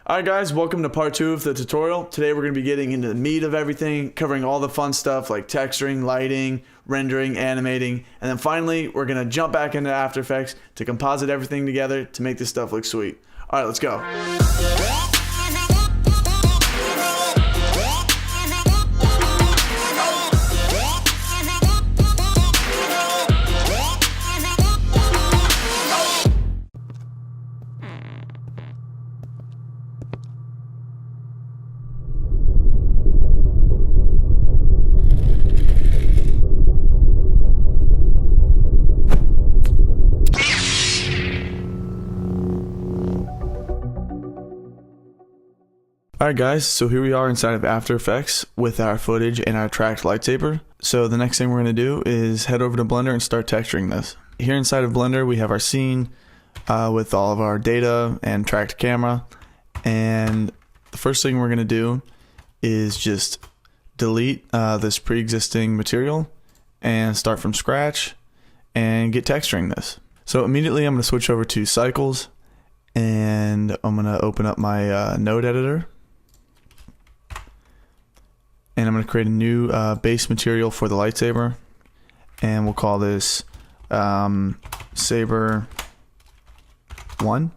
Alright guys, welcome to part 2 of the tutorial. Today we're going to be getting into the meat of everything, covering all the fun stuff like texturing, lighting, rendering, animating, and then finally we're going to jump back into After Effects to composite everything together to make this stuff look sweet. Alright, let's go. Alright guys, so here we are inside of After Effects with our footage and our tracked lightsaber. So the next thing we're going to do is head over to Blender and start texturing this. Here inside of Blender we have our scene with all of our data and tracked camera. And the first thing we're going to do is just delete this pre-existing material and start from scratch and get texturing this. So immediately I'm going to switch over to Cycles and I'm going to open up my node editor. And I'm going to create a new base material for the lightsaber, and we'll call this Saber 1.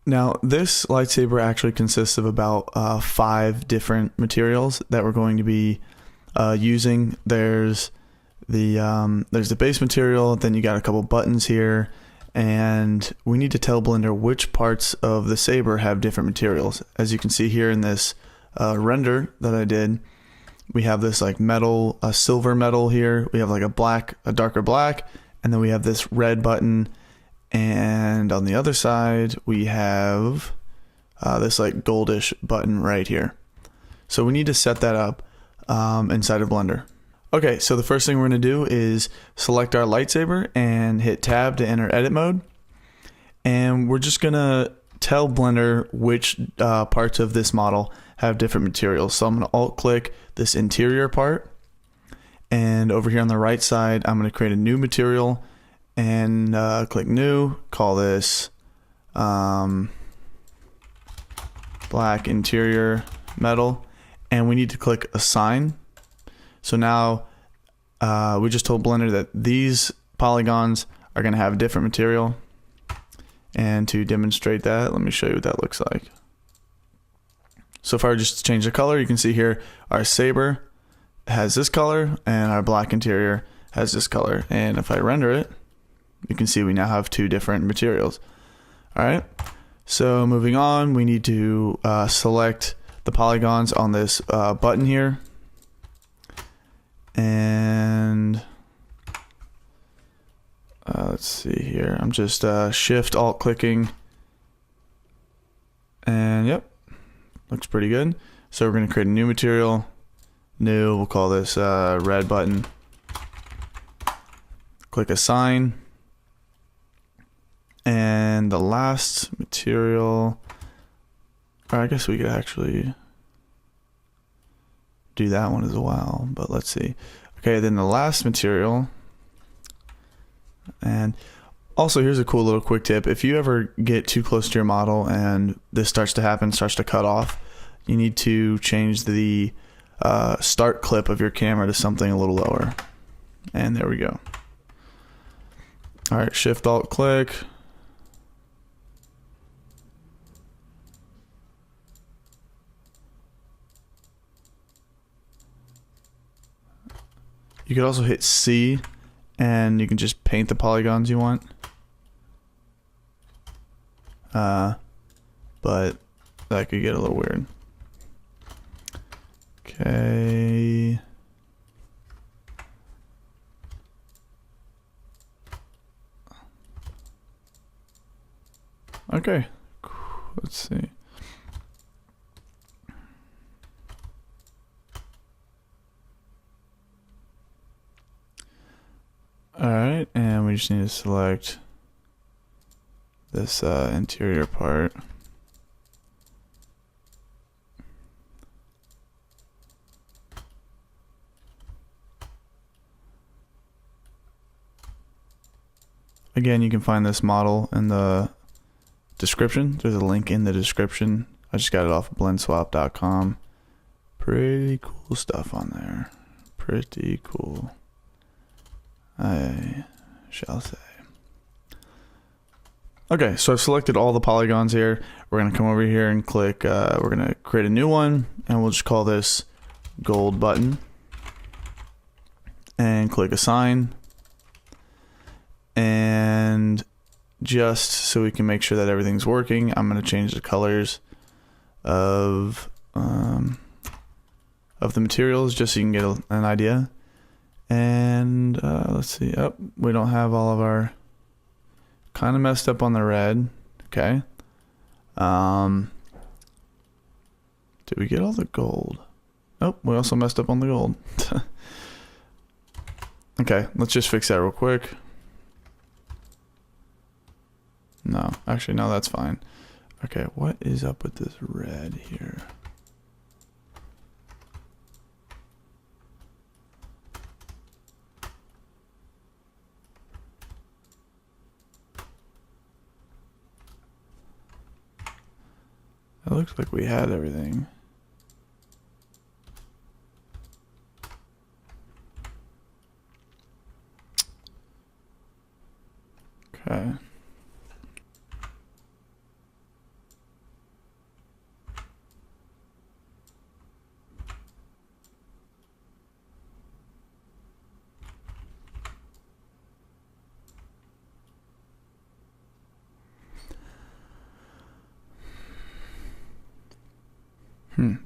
Now this lightsaber actually consists of about 5 different materials that we're going to be using. There's the base material, then you got a couple buttons here, and we need to tell Blender which parts of the saber have different materials. As you can see here in this render that I did, we have this like metal, a silver metal here. We have like a darker black, and then we have this red button. And on the other side, we have this like goldish button right here. So we need to set that up inside of Blender. Okay, so the first thing we're going to do is select our lightsaber and hit Tab to enter edit mode. And we're just going to tell Blender which parts of this model have different materials. So I'm going to alt click this interior part, and over here on the right side I'm going to create a new material and click new, call this black interior metal, and we need to click assign. So now we just told Blender that these polygons are going to have a different material, and to demonstrate that, let me show you what that looks like. So if I were just to change the color, you can see here our saber has this color and our black interior has this color. And if I render it, you can see we now have 2 different materials. Alright, so moving on, we need to select the polygons on this button here. And let's see here, I'm just shift alt clicking, and yep, looks pretty good. So we're going to create a new material, new, we'll call this red button, click assign, and the last material, or I guess we could actually do that one as well, but let's see. Okay, then the last material, and also here's a cool little quick tip. If you ever get too close to your model and this starts to happen, starts to cut off, you need to change the start clip of your camera to something a little lower. And there we go. Alright, shift alt click. You could also hit C and you can just paint the polygons you want. But that could get a little weird. Okay. Okay. Let's see. Alright, and we just need to select this interior part. Again, you can find this model in the description. There's a link in the description I just got it off of blendswap.com. Pretty cool stuff on there. Pretty cool, I shall say. Okay, so I've selected all the polygons here. We're going to come over here and click, we're going to create a new one, and we'll just call this gold button. And click assign. And just so we can make sure that everything's working, I'm going to change the colors of the materials just so you can get an idea. And let's see. Oh, we don't have all of our... Kind of messed up on the red. Okay. Did we get all the gold? Nope, we also messed up on the gold. Okay, let's just fix that real quick. No, actually, no, that's fine. Okay, what is up with this red here? It looks like we had everything. Okay.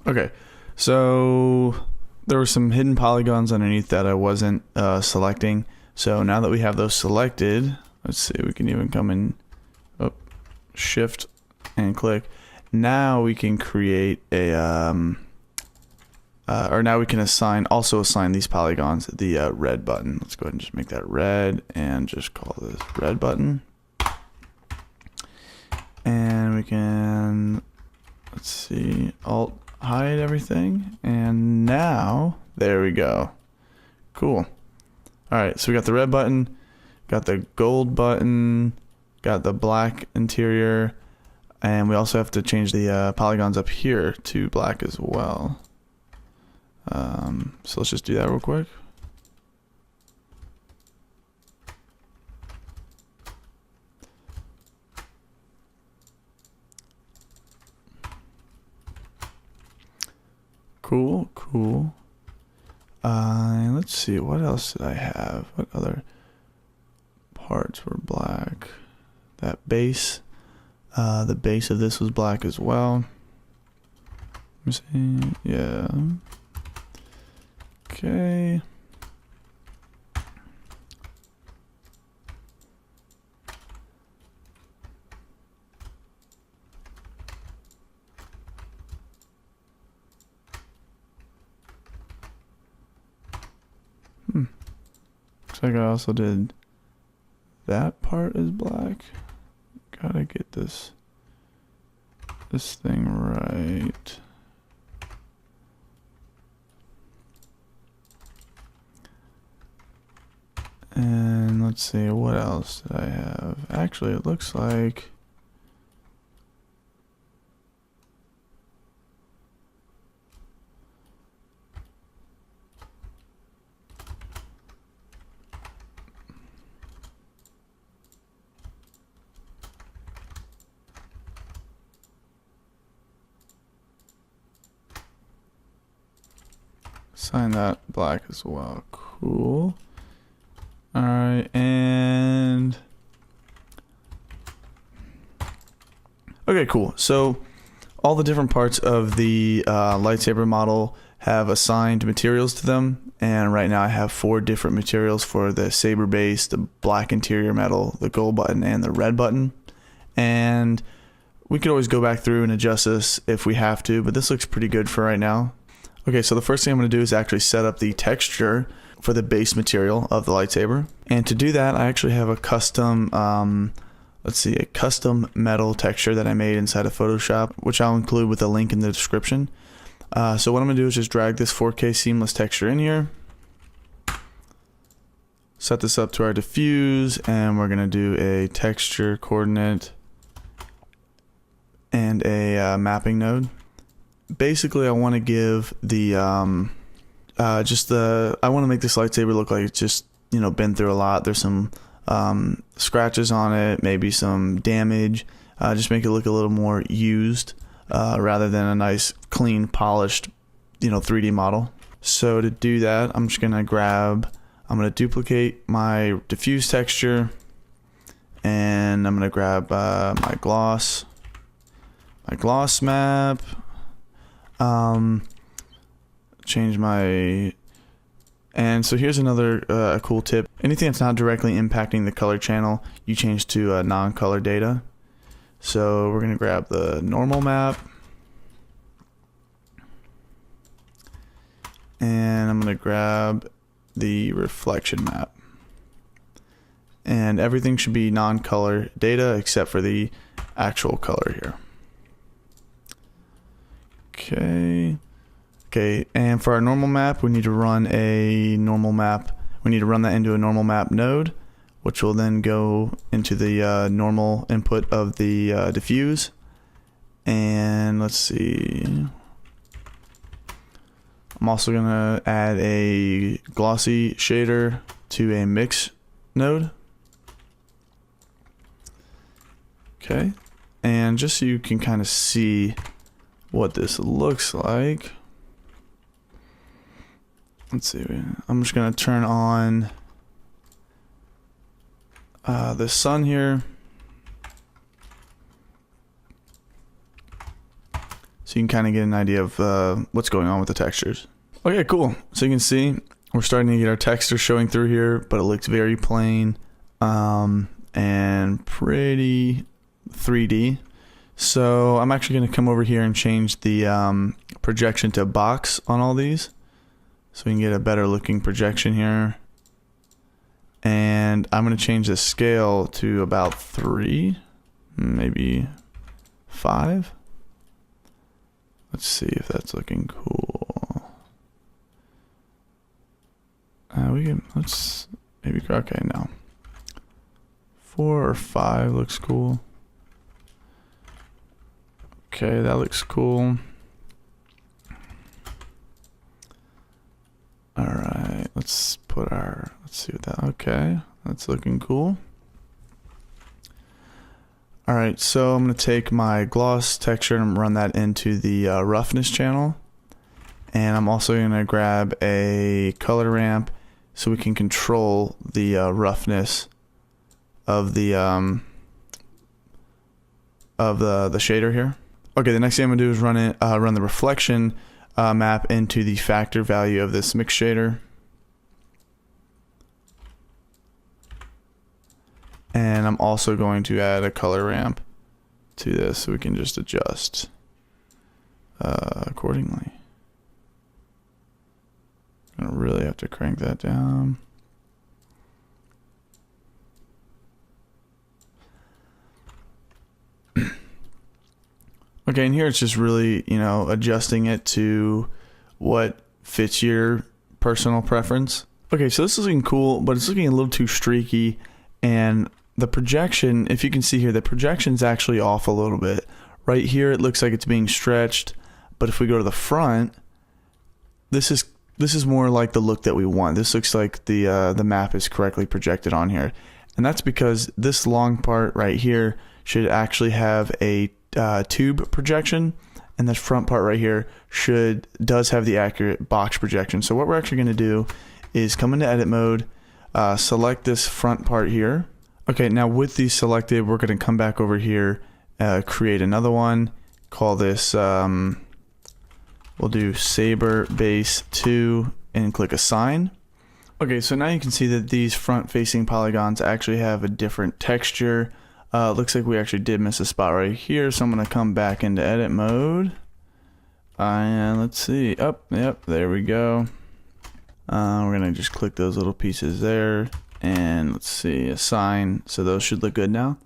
Okay, so there were some hidden polygons underneath that I wasn't selecting. So now that we have those selected, let's see, we can even come in, shift and click. Now we can create a, or now we can also assign these polygons the red button. Let's go ahead and just make that red and just call this red button. And we can, let's see, alt hide everything, and now there we go. Cool. All right, so we got the red button, got the gold button, got the black interior, and we also have to change the polygons up here to black as well. So let's just do that real quick. Cool. Let's see, what else did I have? What other parts were black? That base. The base of this was black as well. Let me see. Yeah. Okay. Looks like I also did that part is black. Gotta get this thing right. And let's see, what else did I have? Actually, it looks like sign that black as well. Cool. All right, and okay, cool. So all the different parts of the lightsaber model have assigned materials to them, and right now I have 4 different materials for the saber base, the black interior metal, the gold button, and the red button. And we could always go back through and adjust this if we have to, but this looks pretty good for right now. Okay, so the first thing I'm going to do is actually set up the texture for the base material of the lightsaber. And to do that, I actually have a custom, a custom metal texture that I made inside of Photoshop, which I'll include with a link in the description. So what I'm going to do is just drag this 4K seamless texture in here. Set this up to our diffuse, and we're going to do a texture coordinate and a mapping node. Basically, I want to give the I want to make this lightsaber look like it's just, you know, been through a lot. There's some scratches on it, maybe some damage. Just make it look a little more used rather than a nice, clean, polished, you know, 3D model. So to do that, I'm just gonna duplicate my diffuse texture, and I'm gonna grab my gloss map. Change my, and so here's another cool tip. Anything that's not directly impacting the color channel, you change to non-color data. So we're gonna grab the normal map, and I'm gonna grab the reflection map, and everything should be non-color data except for the actual color here. Okay, and for our normal map, we need to run a normal map. We need to run that into a normal map node, which will then go into the normal input of the diffuse. And let's see. I'm also gonna add a glossy shader to a mix node. Okay, and just so you can kind of see what this looks like, let's see, I'm just gonna turn on the sun here, so you can kind of get an idea of what's going on with the textures. Okay, cool. So you can see we're starting to get our texture showing through here, but it looks very plain and pretty 3D. So I'm actually going to come over here and change the projection to box on all these, so we can get a better looking projection here. And I'm going to change the scale to about 3, maybe 5. Let's see if that's looking cool. Let's maybe, okay, now 4 or 5 looks cool. Okay, that looks cool. Alright, let's see what that, okay, that's looking cool. Alright, so I'm going to take my gloss texture and run that into the roughness channel. And I'm also going to grab a color ramp so we can control the roughness of the shader here. Okay, the next thing I'm gonna do is run the reflection map into the factor value of this mix shader, and I'm also going to add a color ramp to this so we can just adjust accordingly. I really have to crank that down. Okay, and here it's just really, you know, adjusting it to what fits your personal preference. Okay, so this is looking cool, but it's looking a little too streaky, and the projection, if you can see here, the projection's actually off a little bit. Right here it looks like it's being stretched, but if we go to the front, this is more like the look that we want. This looks like the map is correctly projected on here, and that's because this long part right here should actually have a tube projection, and this front part right here does have the accurate box projection. So what we're actually going to do is come into edit mode, select this front part here. Okay, now with these selected, we're going to come back over here, create another one, call this we'll do Saber Base 2 and click Assign. Okay, so now you can see that these front facing polygons actually have a different texture. Looks like we actually did miss a spot right here, so I'm going to come back into edit mode. And let's see. Yep, there we go. We're going to just click those little pieces there. And let's see, Assign. So those should look good now.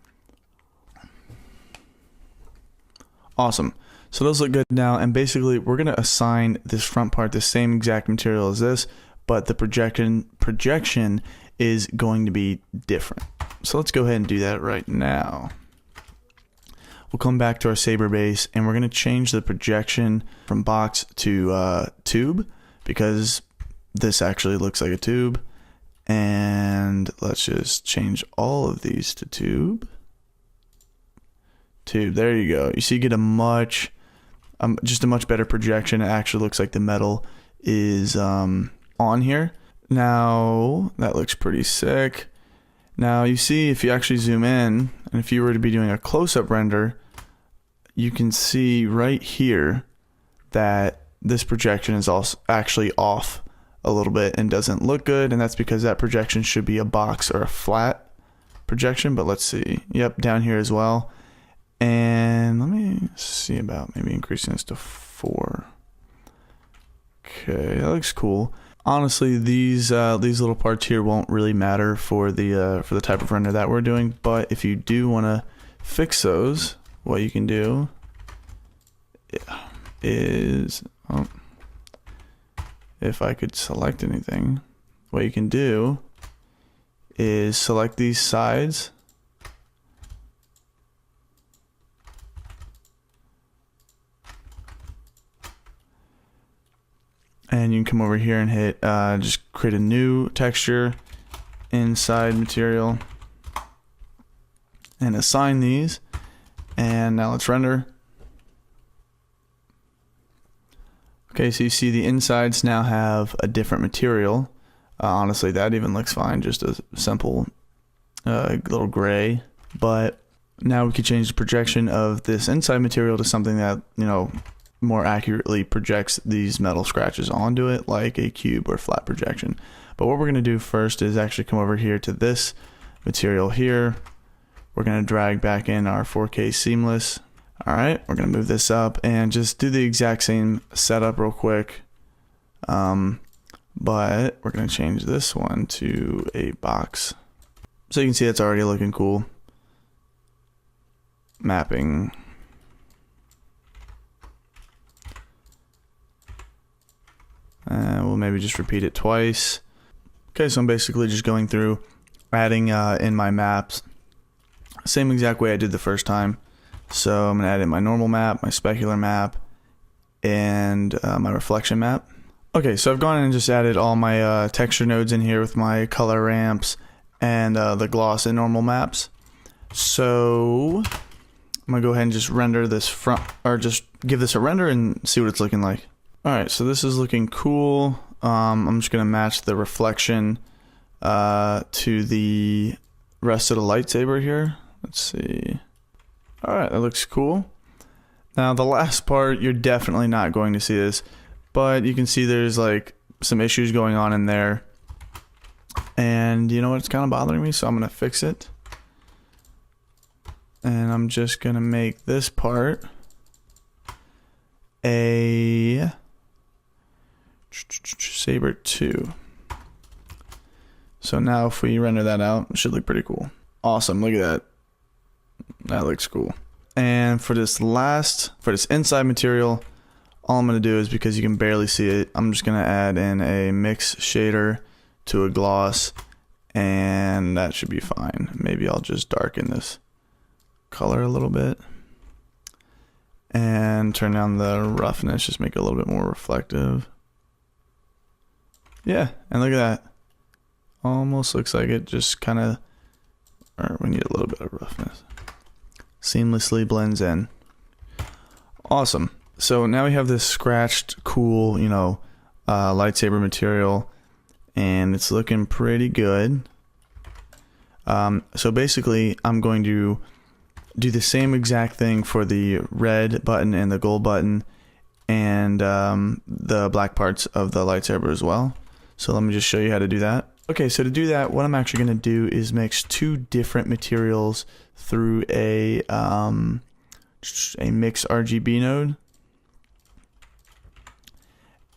Awesome. So those look good now, and basically we're going to assign this front part the same exact material as this, but the projection is going to be different. So let's go ahead and do that right now. we'll come back to our Saber base and we're going to change the projection from box to tube, because this actually looks like a tube. And let's just change all of these to tube. There you go. You see, you get a much better projection. It actually looks like the metal is on here. Now that looks pretty sick. Now you see, if you actually zoom in, and if you were to be doing a close-up render, you can see right here that this projection is also actually off a little bit and doesn't look good, and that's because that projection should be a box or a flat projection. But let's see. Yep, down here as well. And let me see about maybe increasing this to 4. Okay, that looks cool. Honestly, these little parts here won't really matter for the type of render that we're doing, but if you do want to fix those, what you can do is, if I could select anything, what you can do is select these sides and you can come over here and hit just create a new texture inside material and assign these. And now let's render. Okay, so you see the insides now have a different material. Honestly, that even looks fine, just a simple little gray. But now we could change the projection of this inside material to something that, you know, more accurately projects these metal scratches onto it, like a cube or flat projection. But what we're going to do first is actually come over here to this material here. We're going to drag back in our 4K seamless. Alright, we're going to move this up and just do the exact same setup real quick. But we're going to change this one to a box. So you can see it's already looking cool. Mapping. We'll maybe just repeat it twice. Okay, so I'm basically just going through, adding in my maps, same exact way I did the first time. So I'm going to add in my normal map, my specular map, and my reflection map. Okay, so I've gone in and just added all my texture nodes in here with my color ramps and the gloss and normal maps. So I'm going to go ahead and just render this front, or just give this a render and see what it's looking like. Alright, so this is looking cool. I'm just going to match the reflection to the rest of the lightsaber here. Let's see. Alright, that looks cool. Now the last part, you're definitely not going to see this, but you can see there's like some issues going on in there. And you know what, it's kind of bothering me, so I'm going to fix it. And I'm just going to make this part a Saber 2. So now if we render that out, it should look pretty cool. Awesome, look at that. That looks cool. And for this inside material, all I'm going to do is, because you can barely see it, I'm just going to add in a mix shader to a gloss, and that should be fine. Maybe I'll just darken this color a little bit and turn down the roughness, just make it a little bit more reflective. Yeah, and look at that. Almost looks like it just kind of, or we need a little bit of roughness. Seamlessly blends in. Awesome. So now we have this scratched, cool, you know, lightsaber material, and it's looking pretty good. So basically, I'm going to do the same exact thing for the red button and the gold button, and the black parts of the lightsaber as well. So let me just show you how to do that. Okay, so to do that, what I'm actually going to do is mix two different materials through a mix RGB node.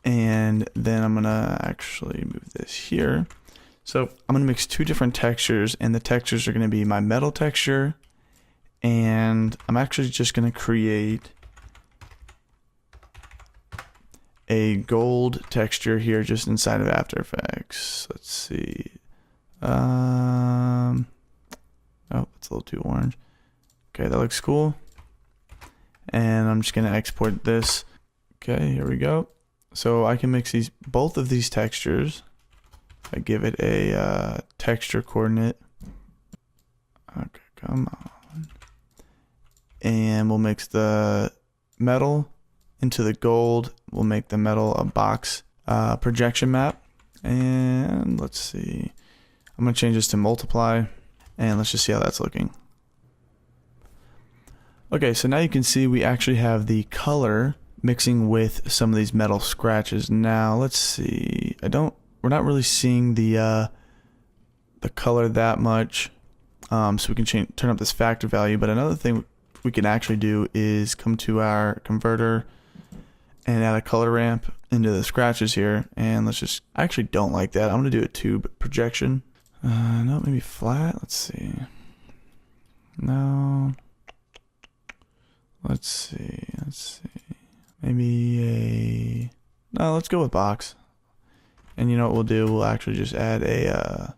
And then I'm going to actually move this here. So I'm going to mix two different textures, and the textures are going to be my metal texture, and I'm actually just going to create a gold texture here just inside of After Effects. Let's see. Oh, it's a little too orange. Okay, that looks cool. and I'm just gonna export this. Okay, here we go. So I can mix both of these textures. I give it a texture coordinate. Okay, come on. And we'll mix the metal into the gold. We'll make the metal a box projection map. And let's see. I'm gonna change this to multiply, and let's just see how that's looking. Okay, so now you can see we actually have the color mixing with some of these metal scratches. Now let's see. We're not really seeing the color that much, so we can turn up this factor value. But another thing we can actually do is come to our converter and add a color ramp into the scratches here. And let's just, I actually don't like that. I'm gonna do a tube projection. No, maybe flat. Let's see. No. Let's see. Maybe no, let's go with box. And you know what we'll do? We'll actually just add a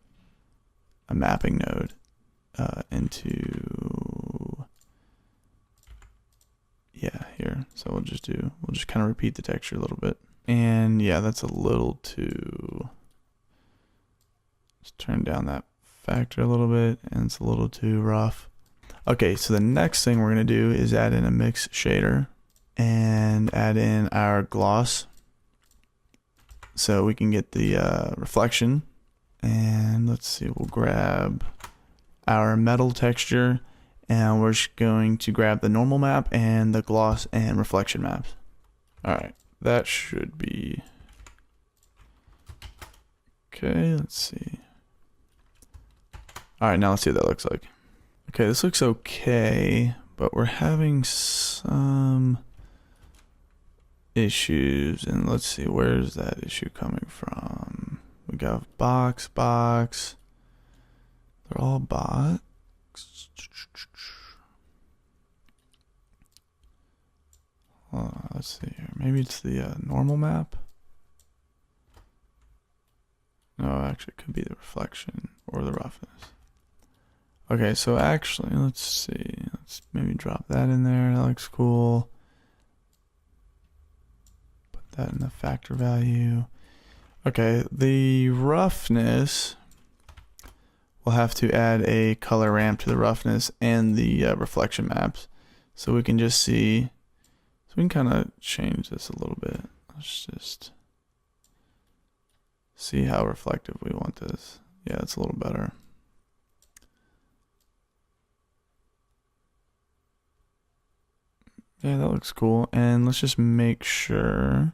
mapping node into here. So we'll just kind of repeat the texture a little bit. And yeah, that's a little too. Let's turn down that factor a little bit, and it's a little too rough. Okay, so the next thing we're gonna do is add in a mix shader and add in our gloss, so we can get the reflection. And let's see, we'll grab our metal texture, and we're just going to grab the normal map and the gloss and reflection maps. All right, that should be okay. Let's see. All right, now let's see what that looks like. Okay, this looks okay, but we're having some issues, and let's see, where's that issue coming from? We got box. They're all box. Let's see here. Maybe it's the normal map. No, actually, it could be the reflection or the roughness. Okay, so actually, let's see. Let's maybe drop that in there. That looks cool. Put that in the factor value. Okay, the roughness, we'll have to add a color ramp to the roughness and the reflection maps. So we can just see, so we can kind of change this a little bit. Let's just see how reflective we want this. Yeah, it's a little better. Yeah, that looks cool. And let's just make sure.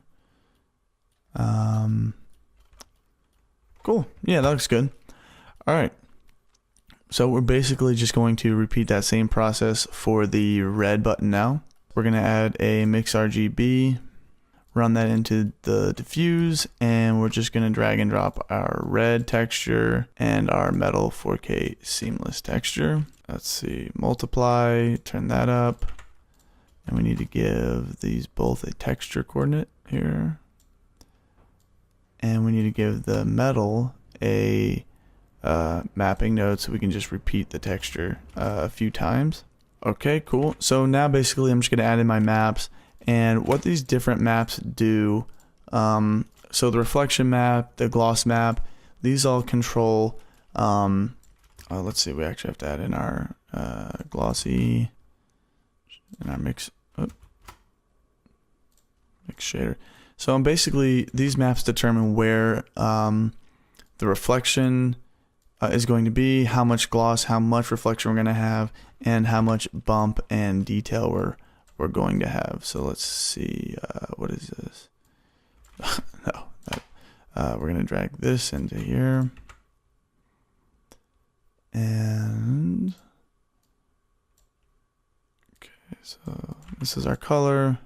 Cool. Yeah, that looks good. All right. So we're basically just going to repeat that same process for the red button now. We're going to add a mix RGB, run that into the diffuse, and we're just going to drag and drop our red texture and our metal 4K seamless texture. Let's see, multiply, turn that up. And we need to give these both a texture coordinate here. And we need to give the metal a mapping node, so we can just repeat the texture a few times. Okay, cool. So now basically I'm just going to add in my maps, and what these different maps do. So the reflection map, the gloss map, these all control. Let's see, we actually have to add in our glossy and our mix shader. So basically these maps determine where the reflection is going to be, how much gloss, how much reflection we're going to have, and how much bump and detail we're going to have. So let's see, what is this? We're going to drag this into here. And okay, so this is our color.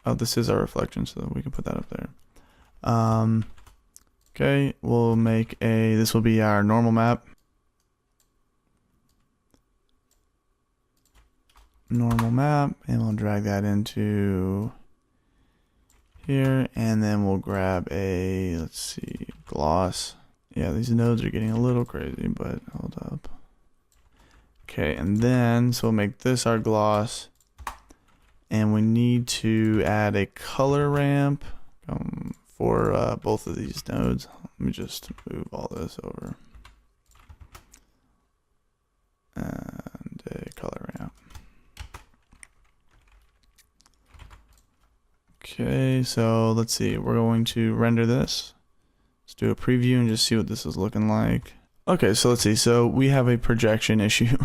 Oh, this is our reflection, so we can put that up there. Okay, we'll make this will be our normal map. Normal map, and we'll drag that into here, and then we'll grab let's see, gloss. Yeah, these nodes are getting a little crazy, but hold up. Okay, and then, so we'll make this our gloss, and we need to add a color ramp for both of these nodes. Let me just move all this over. And a color ramp. Okay, so let's see. We're going to render this. Let's do a preview and just see what this is looking like. Okay, so let's see. So we have a projection issue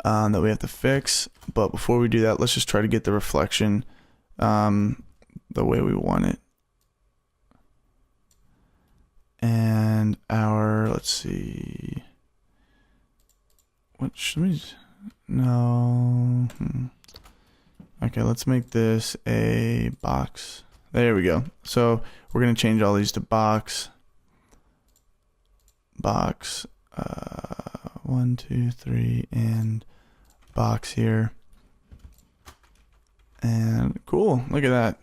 that we have to fix. But before we do that, let's just try to get the reflection the way we want it. And our, let's see. What should we, no. Okay, let's make this a box. There we go. So we're going to change all these to box. 1, 2, 3, and box here. And cool, look at that.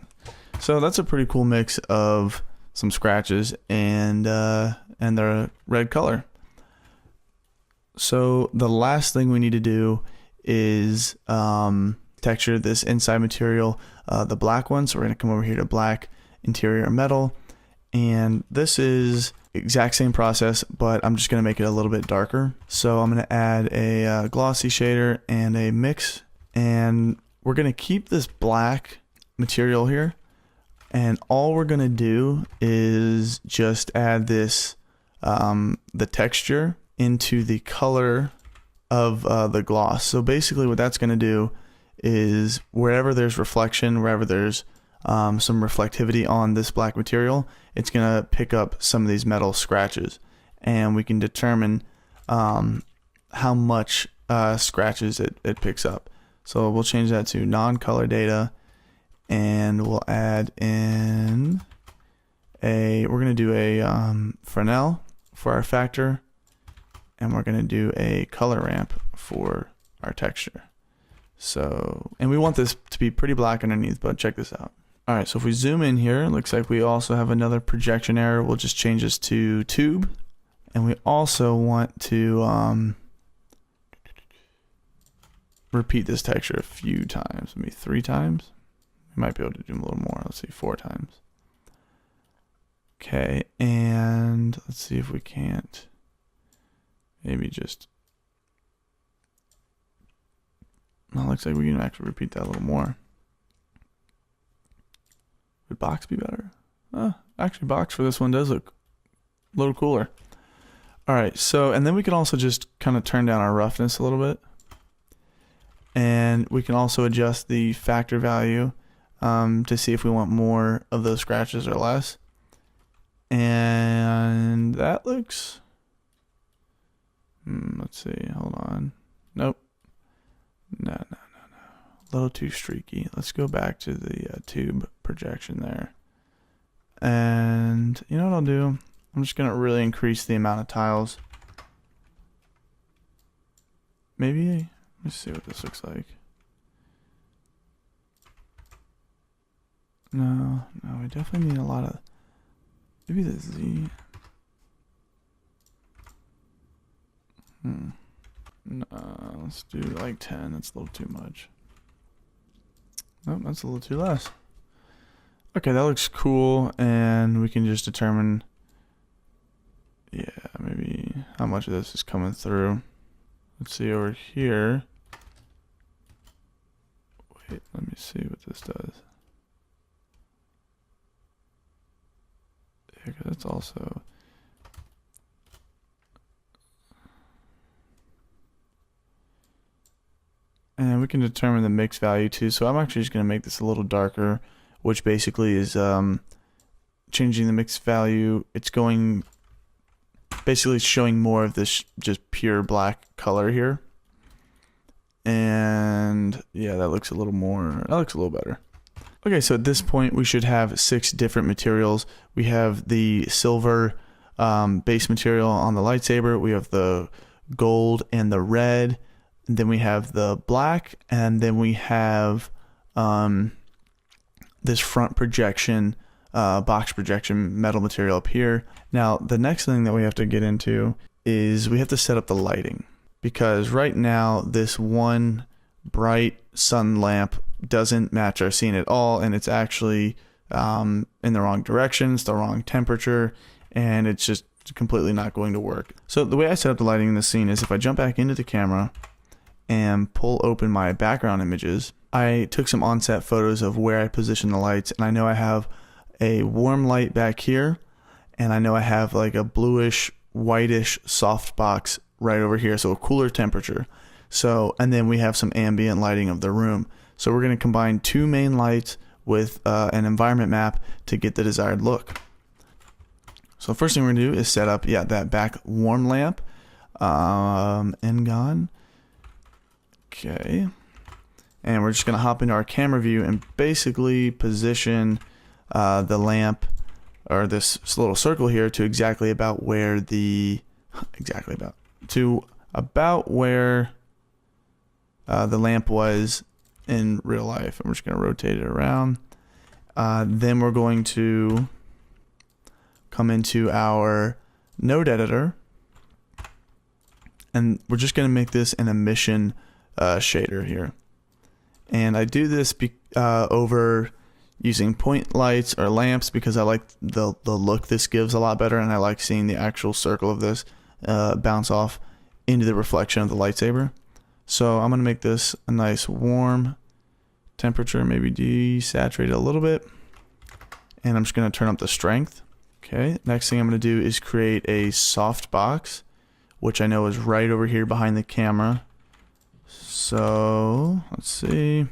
So that's a pretty cool mix of some scratches and the red color. So the last thing we need to do is texture this inside material, the black one. So we're going to come over here to black interior metal, and this is exact same process, but I'm just going to make it a little bit darker. So I'm going to add a glossy shader and a mix, and we're going to keep this black material here, and all we're going to do is just add this the texture into the color of the gloss. So basically what that's going to do is wherever there's reflection, wherever there's some reflectivity on this black material, it's going to pick up some of these metal scratches, and we can determine how much scratches it picks up. So we'll change that to non-color data, and we'll add in we're going to do a Fresnel for our factor, and we're going to do a color ramp for our texture. So, and we want this to be pretty black underneath, but check this out. All right, so if we zoom in here, it looks like we also have another projection error. We'll just change this to tube, and we also want to repeat this texture a few times, maybe 3 times. We might be able to do a little more. Let's see, 4 times. Okay, and let's see if we can't maybe just, well, it looks like we can actually repeat that a little more. Would box be better? Actually, box for this one does look a little cooler. All right, so, and then we can also just kind of turn down our roughness a little bit. And we can also adjust the factor value to see if we want more of those scratches or less. And that looks, let's see, hold on. Nope. No. A little too streaky. Let's go back to the tube projection there. And you know what I'll do? I'm just going to really increase the amount of tiles. Maybe, let's see what this looks like. No, we definitely need a lot of, maybe the Z. No, let's do like 10. That's a little too much. Nope, that's a little too less. Okay, that looks cool, and we can just determine, yeah, maybe how much of this is coming through. Let's see over here. Wait, let me see what this does. Yeah, 'cause that's also, and we can determine the mix value too. So I'm actually just going to make this a little darker, which basically is changing the mix value. It's going, basically showing more of this just pure black color here. And yeah, that looks a little more, that looks a little better. Okay, so at this point we should have 6 different materials. We have the silver base material on the lightsaber. We have the gold and the red. And then we have the black, and then we have this front projection, box projection metal material up here. Now, the next thing that we have to get into is we have to set up the lighting, because right now this one bright sun lamp doesn't match our scene at all, and it's actually in the wrong direction, it's the wrong temperature, and it's just completely not going to work. So the way I set up the lighting in this scene is if I jump back into the camera and pull open my background images, I took some on-set photos of where I position the lights, and I know I have a warm light back here, and I know I have like a bluish, whitish softbox right over here, so a cooler temperature. So, and then we have some ambient lighting of the room. So we're going to combine two main lights with an environment map to get the desired look. So first thing we're going to do is set up, that back warm lamp, and gone. Okay, and we're just going to hop into our camera view and basically position the lamp, or this little circle here, to exactly about where the where the lamp was in real life. And we're just going to rotate it around. Then we're going to come into our node editor, and we're just going to make this an emission shader here. And I do this over using point lights or lamps because I like the look this gives a lot better, and I like seeing the actual circle of this bounce off into the reflection of the lightsaber. So I'm going to make this a nice warm temperature, maybe desaturate it a little bit, and I'm just going to turn up the strength. Okay, next thing I'm going to do is create a soft box, which I know is right over here behind the camera. So let's see, I'm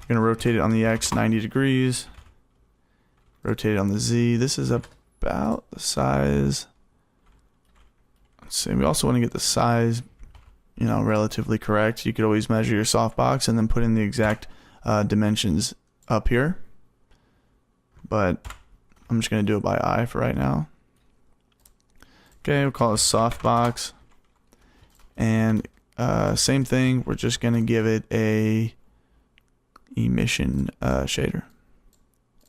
going to rotate it on the X 90 degrees, rotate it on the Z. This is about the size. Let's see, we also want to get the size, relatively correct. You could always measure your softbox and then put in the exact dimensions up here, but I'm just going to do it by eye for right now. Okay, we'll call it softbox, and same thing, we're just going to give it a emission shader,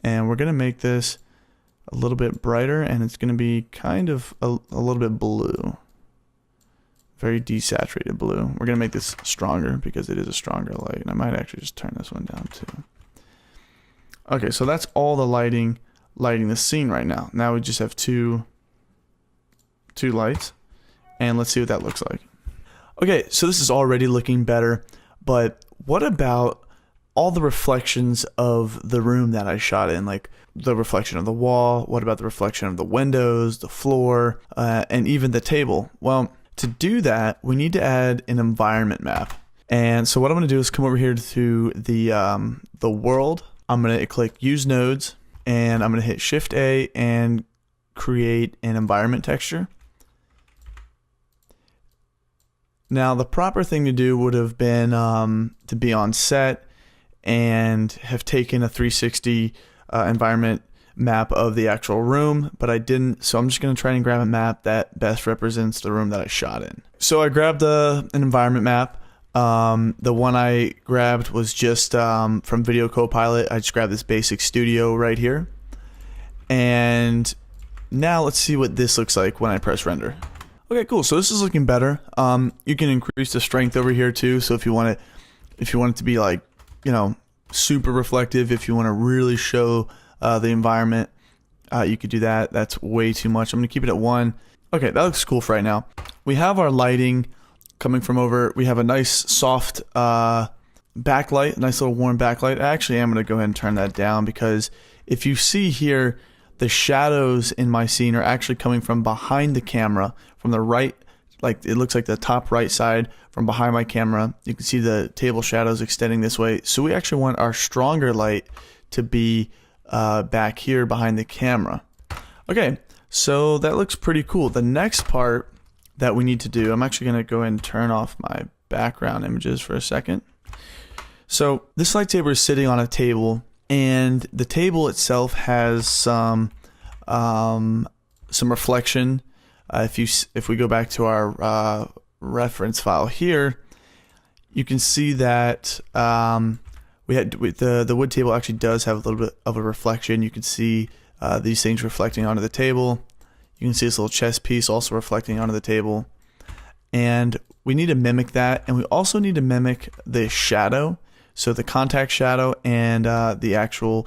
and we're going to make this a little bit brighter, and it's going to be kind of a little bit blue, very desaturated blue. We're going to make this stronger because it is a stronger light, and I might actually just turn this one down too. Okay, so that's all the lighting the scene right now. Now we just have two lights, and let's see what that looks like. Okay, so this is already looking better, but what about all the reflections of the room that I shot in, like the reflection of the wall? What about the reflection of the windows, the floor, and even the table? Well, to do that, we need to add an environment map. And so what I'm going to do is come over here to the world. I'm going to click Use Nodes, and I'm going to hit Shift A and create an environment texture. Now, the proper thing to do would have been to be on set and have taken a 360 environment map of the actual room, but I didn't, so I'm just going to try and grab a map that best represents the room that I shot in. So I grabbed an environment map. The one I grabbed was just from Video Copilot. I just grabbed this basic studio right here. And now let's see what this looks like when I press render. Okay, cool. So this is looking better. You can increase the strength over here too. So if you want it to be like, super reflective, if you want to really show the environment, you could do that. That's way too much. I'm going to keep it at 1. Okay, that looks cool for right now. We have our lighting coming from over. We have a nice soft backlight, nice little warm backlight. Actually, I'm going to go ahead and turn that down because if you see here, the shadows in my scene are actually coming from behind the camera, from the right, like it looks like the top right side from behind my camera. You can see the table shadows extending this way. So we actually want our stronger light to be back here behind the camera. Okay, so that looks pretty cool. The next part that we need to do, I'm actually going to go ahead and turn off my background images for a second. So this lightsaber is sitting on a table, and the table itself has some reflection. If we go back to our reference file here, you can see that the wood table actually does have a little bit of a reflection. You can see these things reflecting onto the table. You can see this little chess piece also reflecting onto the table. And we need to mimic that, and we also need to mimic the shadow. So the contact shadow and the actual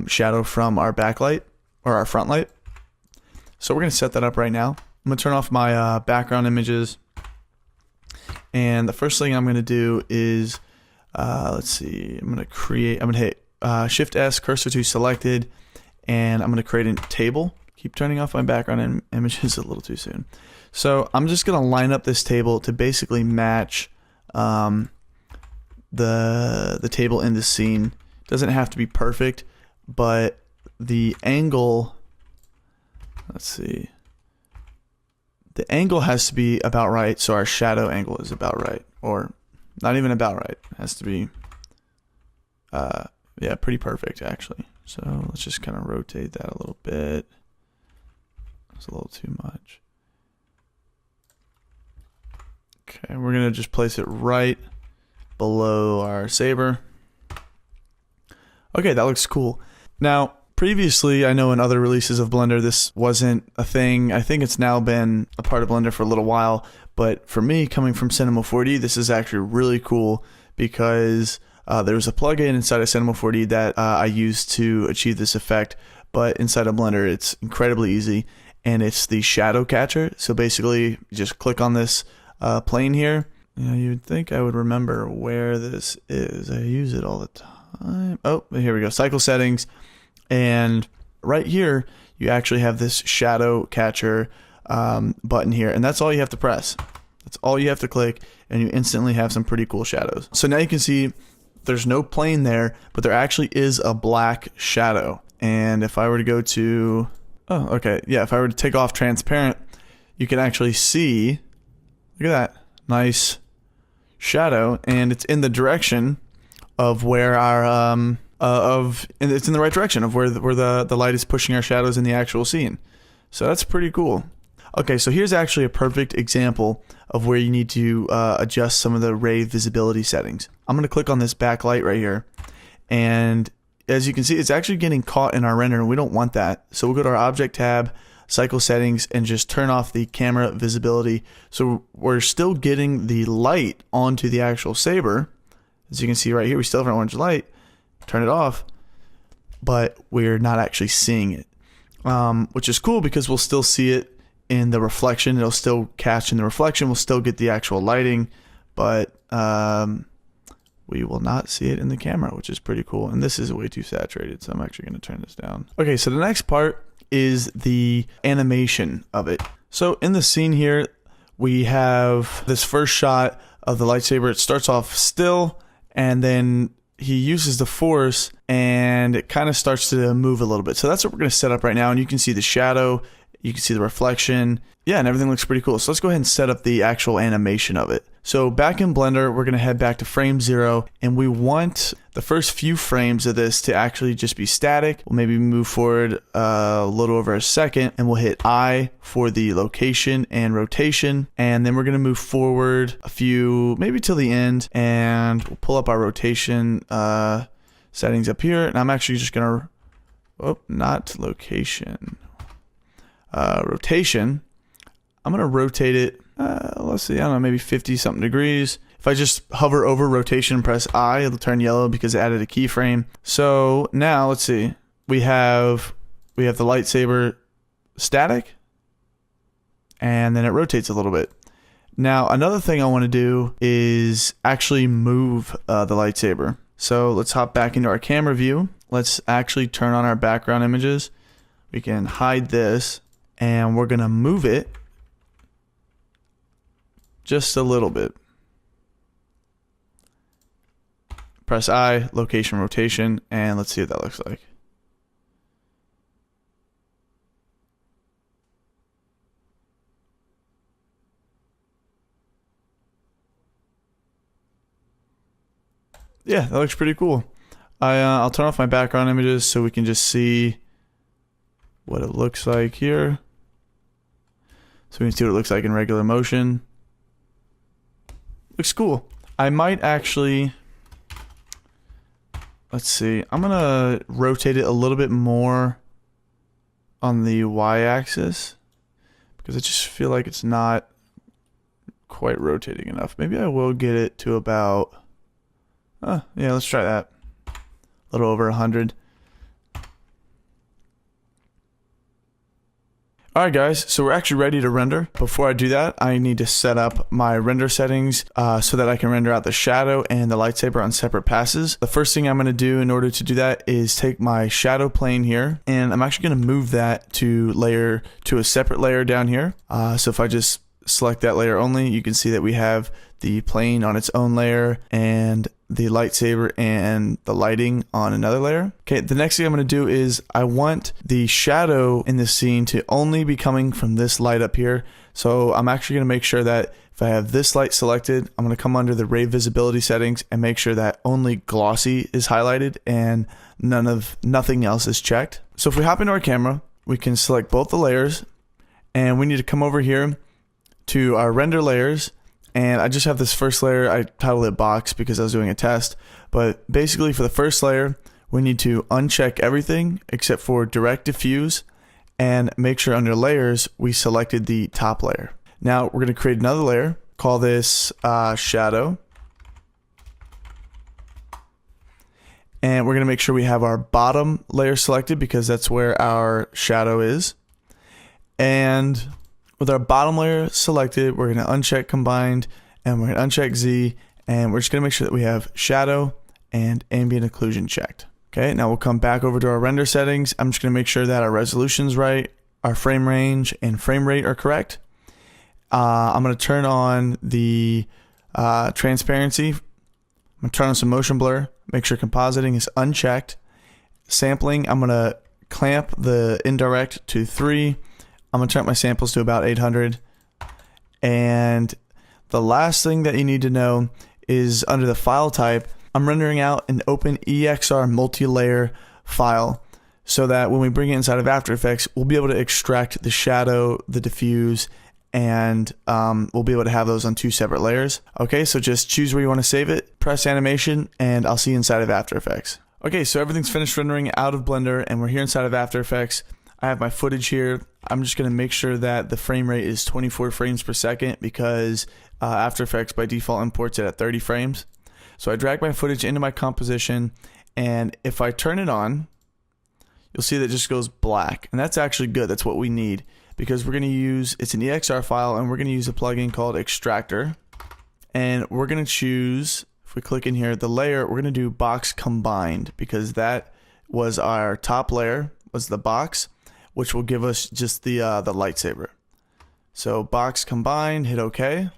shadow from our backlight or our front light. So we're going to set that up right now. I'm going to turn off my background images. And the first thing I'm going to do is, let's see, I'm going to hit Shift S, cursor to selected, and I'm going to create a table. Keep turning off my background images a little too soon. So I'm just going to line up this table to basically match the table in the scene. Doesn't have to be perfect, but the angle, let's see, the angle has to be about right, so our shadow angle is about right, or not even about right. It has to be yeah, pretty perfect actually. So let's just kind of rotate that a little bit. It's a little too much. Okay, we're gonna just place it right below our saber. Okay, that looks cool. Now, previously, I know in other releases of Blender, this wasn't a thing. I think it's now been a part of Blender for a little while, but for me, coming from Cinema 4D, this is actually really cool because there's a plugin inside of Cinema 4D that I used to achieve this effect, but inside of Blender, it's incredibly easy, and it's the shadow catcher. So basically, you just click on this plane here. You know, you'd think I would remember where this is. I use it all the time. Oh, here we go. Cycle settings. And right here, you actually have this shadow catcher button here. And that's all you have to press. That's all you have to click. And you instantly have some pretty cool shadows. So now you can see there's no plane there, but there actually is a black shadow. And if I were to go to, oh, okay. Yeah, if I were to take off transparent, you can actually see, look at that. Nice shadow, and it's in the direction of where our and it's in the right direction of where the light is pushing our shadows in the actual scene. So that's pretty cool. Okay, so here's actually a perfect example of where you need to adjust some of the ray visibility settings. I'm going to click on this backlight right here, and as you can see, it's actually getting caught in our render, and we don't want that. So we'll go to our object tab, cycle settings, and just turn off the camera visibility. So we're still getting the light onto the actual saber. As you can see right here, we still have an orange light. Turn it off, but we're not actually seeing it, which is cool because we'll still see it in the reflection. It'll still catch in the reflection. We'll still get the actual lighting, but we will not see it in the camera, which is pretty cool. And this is way too saturated, so I'm actually going to turn this down. Okay, so the next part is the animation of it. So in the scene here, we have this first shot of the lightsaber. It starts off still, and then he uses the force, and it kind of starts to move a little bit. So that's what we're going to set up right now, and you can see the shadow, you can see the reflection. Yeah, and everything looks pretty cool. So let's go ahead and set up the actual animation of it. So back in Blender, we're going to head back to frame 0, and we want the first few frames of this to actually just be static. We'll maybe move forward a little over a second, and we'll hit I for the location and rotation, and then we're going to move forward a few, maybe till the end, and we'll pull up our rotation settings up here, and I'm actually just going to, oh, not location, rotation. I'm going to rotate it, let's see, I don't know, maybe 50 something degrees. If I just hover over rotation and press I, it'll turn yellow because it added a keyframe. So now let's see, we have the lightsaber static, and then it rotates a little bit. Now another thing I want to do is actually move the lightsaber. So let's hop back into our camera view. Let's actually turn on our background images. We can hide this, and we're going to move it just a little bit. Press I, location, rotation, and let's see what that looks like. Yeah, that looks pretty cool. I'll turn off my background images so we can just see what it looks like here. So we can see what it looks like in regular motion. Looks cool. I might actually, let's see, I'm gonna rotate it a little bit more on the y-axis because I just feel like it's not quite rotating enough. Maybe I will get it to about, yeah, let's try that. A little over 100. Alright guys, so we're actually ready to render. Before I do that, I need to set up my render settings so that I can render out the shadow and the lightsaber on separate passes. The first thing I'm going to do in order to do that is take my shadow plane here, and I'm actually going to move that to a separate layer down here. So if I just select that layer only, you can see that we have the plane on its own layer and the lightsaber and the lighting on another layer. Okay, the next thing I'm going to do is I want the shadow in this scene to only be coming from this light up here. So I'm actually going to make sure that if I have this light selected, I'm going to come under the ray visibility settings and make sure that only glossy is highlighted and nothing else is checked. So if we hop into our camera, we can select both the layers, and we need to come over here to our render layers. And I just have this first layer, I titled it box because I was doing a test. But basically for the first layer, we need to uncheck everything except for direct diffuse and make sure under layers, we selected the top layer. Now we're going to create another layer, call this shadow. And we're going to make sure we have our bottom layer selected because that's where our shadow is. And with our bottom layer selected, we're going to uncheck combined and we're going to uncheck Z, and we're just going to make sure that we have shadow and ambient occlusion checked. Okay, now we'll come back over to our render settings. I'm just going to make sure that our resolution's right, our frame range and frame rate are correct. I'm going to turn on the transparency. I'm going to turn on some motion blur, make sure compositing is unchecked. Sampling, I'm going to clamp the indirect to 3. I'm going to turn up my samples to about 800. And the last thing that you need to know is under the file type, I'm rendering out an open EXR multi-layer file so that when we bring it inside of After Effects, we'll be able to extract the shadow, the diffuse, and we'll be able to have those on 2 separate layers. Okay, so just choose where you want to save it, press animation, and I'll see you inside of After Effects. Okay, so everything's finished rendering out of Blender, and we're here inside of After Effects. I have my footage here. I'm just going to make sure that the frame rate is 24 frames per second because After Effects by default imports it at 30 frames. So I drag my footage into my composition, and if I turn it on, you'll see that it just goes black. And that's actually good. That's what we need because we're going to use, it's an EXR file, and we're going to use a plugin called Extractor. And we're going to choose, if we click in here, the layer, we're going to do box combined because that was our top layer, was the box, which will give us just the lightsaber. So box combined, hit OK.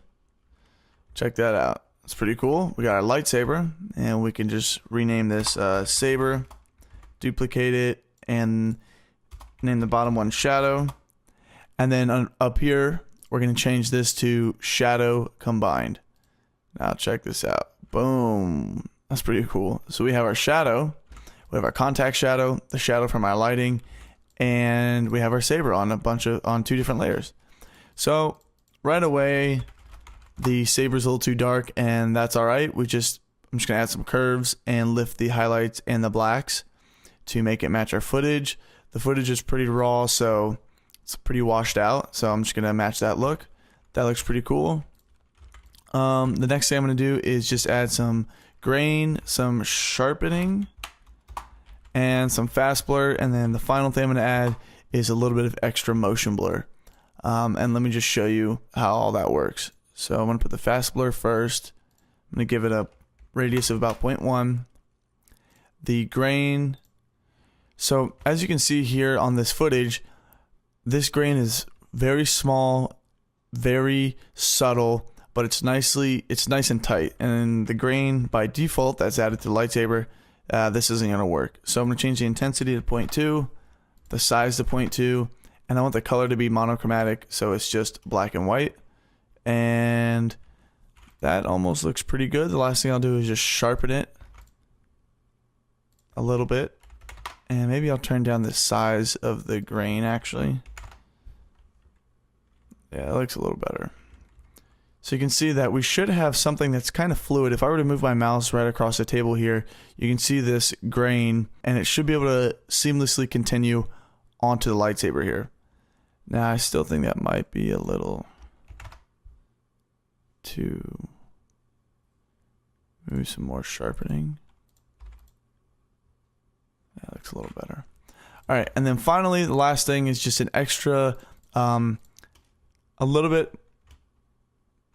Check that out. It's pretty cool. We got our lightsaber, and we can just rename this saber, duplicate it, and name the bottom one shadow. And then up here, we're going to change this to shadow combined. Now check this out. Boom. That's pretty cool. So we have our shadow, we have our contact shadow, the shadow from our lighting, and we have our saber on on 2 different layers. So right away, the saber's a little too dark, and that's all right. I'm just gonna add some curves and lift the highlights and the blacks to make it match our footage. The footage is pretty raw, so it's pretty washed out. So I'm just gonna match that look. That looks pretty cool. The next thing I'm gonna do is just add some grain, some sharpening, and some fast blur, and then the final thing I'm going to add is a little bit of extra motion blur. And let me just show you how all that works. So I'm going to put the fast blur first. I'm going to give it a radius of about 0.1. The grain, so as you can see here on this footage, this grain is very small, very subtle, but it's nice and tight. And the grain by default that's added to the lightsaber, this isn't going to work. So I'm going to change the intensity to 0.2, the size to 0.2, and I want the color to be monochromatic, so it's just black and white. And that almost looks pretty good. The last thing I'll do is just sharpen it a little bit. And maybe I'll turn down the size of the grain actually. Yeah, it looks a little better. So you can see that we should have something that's kind of fluid. If I were to move my mouse right across the table here, you can see this grain, and it should be able to seamlessly continue onto the lightsaber here. Now, I still think that might be a little... to maybe some more sharpening. That looks a little better. All right, and then finally, the last thing is just an extra, a little bit,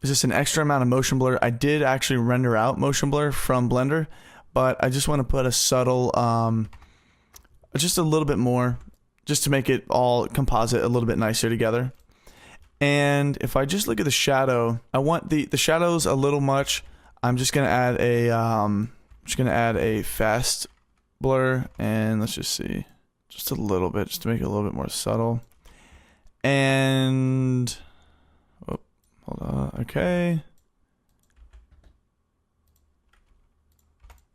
just an extra amount of motion blur. I did actually render out motion blur from Blender, but I just want to put a subtle, just a little bit more, just to make it all composite a little bit nicer together. And if I just look at the shadow, I want the shadows a little much. I'm just gonna add a fast blur, and let's just see, just a little bit, just to make it a little bit more subtle. And oh, hold on, okay,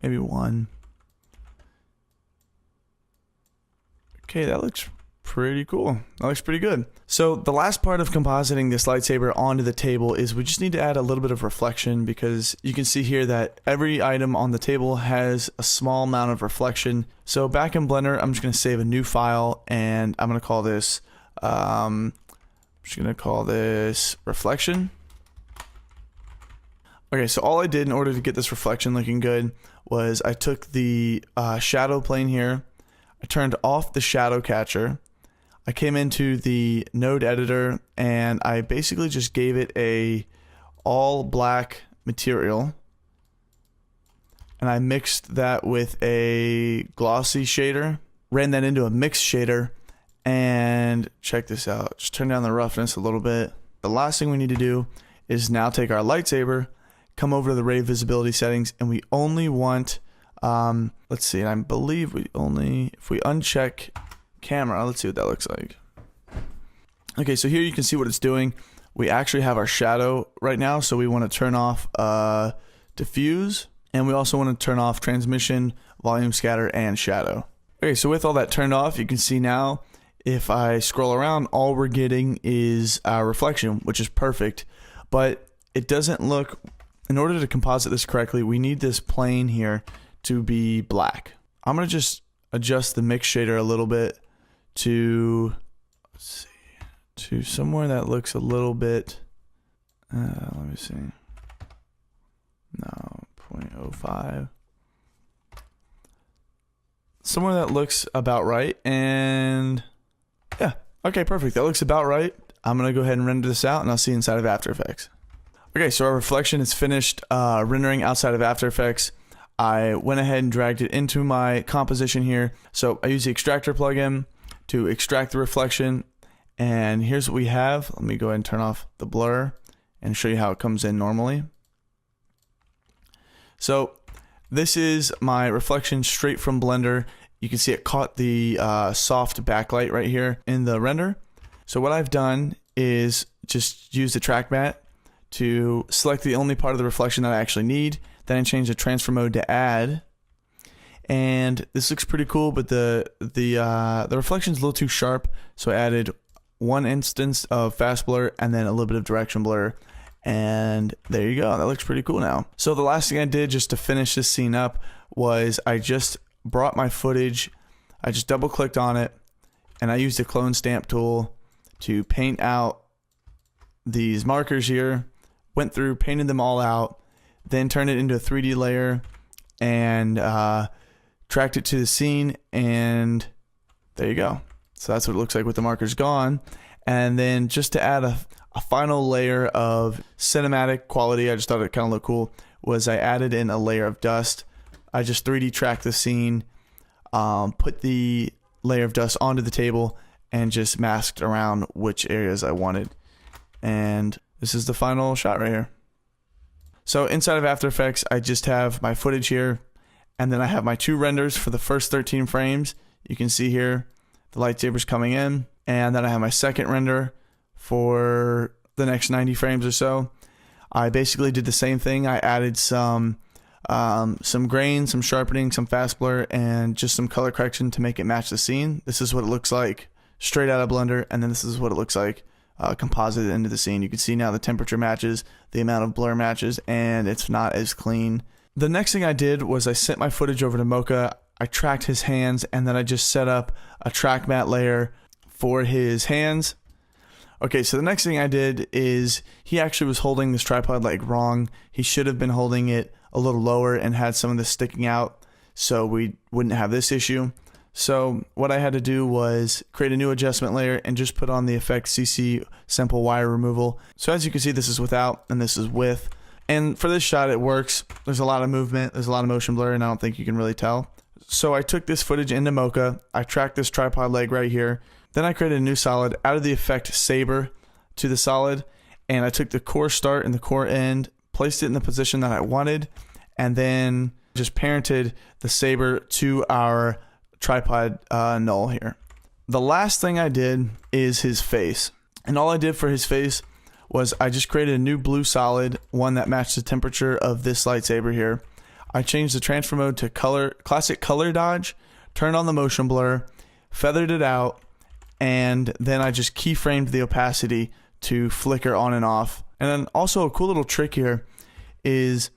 maybe 1. Okay, that looks pretty cool. That looks pretty good. So the last part of compositing this lightsaber onto the table is we just need to add a little bit of reflection, because you can see here that every item on the table has a small amount of reflection. So back in Blender, I'm just going to save a new file, and I'm going to call this, reflection. Okay, so all I did in order to get this reflection looking good was I took the shadow plane here, I turned off the shadow catcher, I came into the node editor, and I basically just gave it a all black material, and I mixed that with a glossy shader, ran that into a mix shader, and check this out, just turn down the roughness a little bit. The last thing we need to do is now take our lightsaber, come over to the ray visibility settings, and we only want, let's see, and I believe we only, if we uncheck camera, let's see what that looks like. Okay, so here you can see what it's doing. We actually have our shadow right now, so we want to turn off diffuse, and we also want to turn off transmission, volume scatter, and shadow. Okay, so with all that turned off, you can see now if I scroll around, all we're getting is our reflection, which is perfect, but it doesn't look, in order to composite this correctly, we need this plane here to be black. I'm going to just adjust the mix shader a little bit to, let's see, to somewhere that looks a little bit, let me see, no, 0.05, somewhere that looks about right, and yeah, okay, perfect, that looks about right. I'm going to go ahead and render this out, and I'll see you inside of After Effects. Okay, so our reflection is finished rendering outside of After Effects. I went ahead and dragged it into my composition here. So I use the extractor plugin to extract the reflection, and here's what we have. Let me go ahead and turn off the blur and show you how it comes in normally. So this is my reflection straight from Blender. You can see it caught the soft backlight right here in the render. So what I've done is just use the track mat to select the only part of the reflection that I actually need. Then I change the transfer mode to add, and this looks pretty cool. But the reflection's a little too sharp, so I added 1 instance of fast blur and then a little bit of direction blur, and there you go. That looks pretty cool now. So the last thing I did just to finish this scene up was I just brought my footage, I just double clicked on it, and I used the clone stamp tool to paint out these markers here. Went through, painted them all out, then turned it into a 3D layer and tracked it to the scene, and there you go. So that's what it looks like with the markers gone. And then just to add a final layer of cinematic quality, I just thought it kind of looked cool, was I added in a layer of dust. I just 3D tracked the scene, put the layer of dust onto the table, and just masked around which areas I wanted. And this is the final shot right here. So inside of After Effects, I just have my footage here, and then I have my 2 renders for the first 13 frames. You can see here the lightsaber's coming in, and then I have my second render for the next 90 frames or so. I basically did the same thing. I added some grain, some sharpening, some fast blur, and just some color correction to make it match the scene. This is what it looks like straight out of Blender, and then this is what it looks like composited into the scene. You can see now the temperature matches, the amount of blur matches, and it's not as clean. The next thing I did was I sent my footage over to Mocha. I tracked his hands, and then I just set up a track matte layer for his hands. Okay, so the next thing I did is he actually was holding this tripod leg wrong. He should have been holding it a little lower and had some of this sticking out so we wouldn't have this issue. So what I had to do was create a new adjustment layer and just put on the effect CC simple wire removal. So as you can see, this is without and this is with. And for this shot, it works. There's a lot of movement, there's a lot of motion blur, and I don't think you can really tell. So I took this footage into Mocha, I tracked this tripod leg right here, then I created a new solid, added the effect saber to the solid, and I took the core start and the core end, placed it in the position that I wanted, and then just parented the saber to our tripod null here. The last thing I did is his face. And all I did for his face was I just created a new blue solid, one that matched the temperature of this lightsaber here. I changed the transfer mode to classic color dodge, turned on the motion blur, feathered it out, and then I just keyframed the opacity to flicker on and off. And then also a cool little trick here is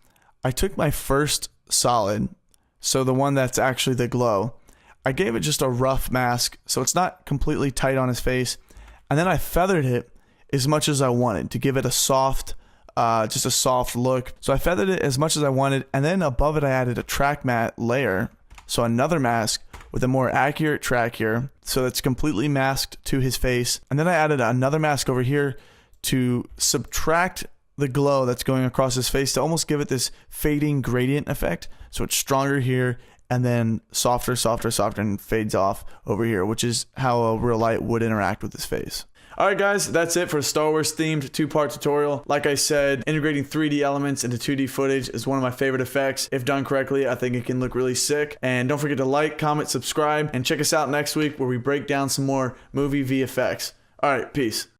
I took my first solid, so the one that's actually the glow, I gave it just a rough mask so it's not completely tight on his face, and then I feathered it as much as I wanted to give it a soft, just a soft look. So I feathered it as much as I wanted, and then above it I added a track matte layer, so another mask with a more accurate track here, so it's completely masked to his face. And then I added another mask over here to subtract the glow that's going across his face to almost give it this fading gradient effect. So it's stronger here and then softer, softer, softer, and fades off over here, which is how a real light would interact with his face. Alright guys, that's it for a Star Wars themed 2-part tutorial. Like I said, integrating 3D elements into 2D footage is one of my favorite effects. If done correctly, I think it can look really sick. And don't forget to like, comment, subscribe, and check us out next week where we break down some more movie VFX. Alright, peace.